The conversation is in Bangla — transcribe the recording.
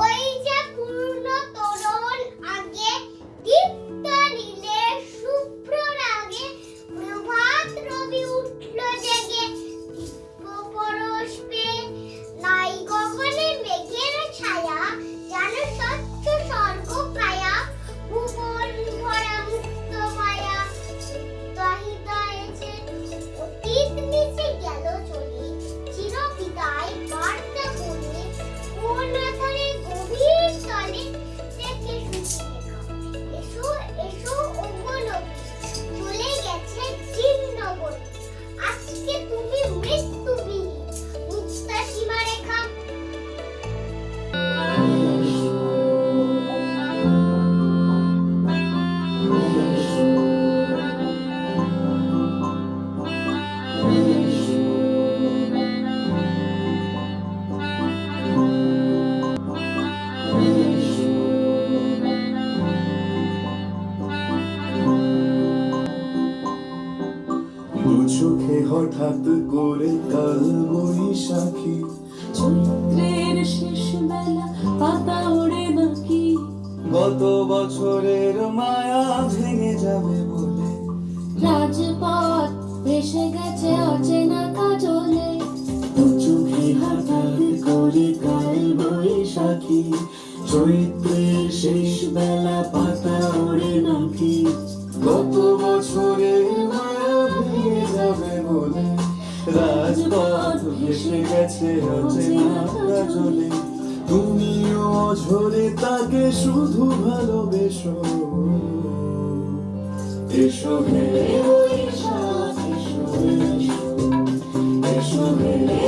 ওই যে পূর্ণ তরল আগে দীপ্ত নীলে শুভ্র রাগে প্রভাত রবি উঠল জেগে দিব্য পরশ পেয়ে নাই গগনে মেঘের ছায়া যেন স্বচ্ছ স্বর্গ কায়া ভুবন ভরা মুক্ত মায়া হৃদয়ে যে অতীত নিচে গেল চলে চির বিদায় বার্তা বলে কোন আধারে গভীর তলে দেখে শুকিয়ে লেখা এসো এসো ওগোলকে চলে গেছে জীর্ণ বলে আজকে তুমি মৃত্যুবিহীন মুক্ত সীমারেখা চোখে হঠাৎ করে কাল বৈশাখী চৈত্রের শেষ বেলা পাতা ওড়ে নাকি গত বছরের মায়া ভেঙে যাবে বলে রাজপথ ভেসে গেছে অচেনা কাজলে চোখে হঠাৎ করে কাল বৈশাখী চৈত্রের শেষ বেলা পাতা ওড়ে নাকি গত বছরের মায়া ভেঙে যাবে বলে রাজপথ ভেসে গেছে অচেনা কাজলে তুমিও ঝরে তাকে শুধু ভালোবেসো এসো হে বৈশাখ এসো এসো এসো হে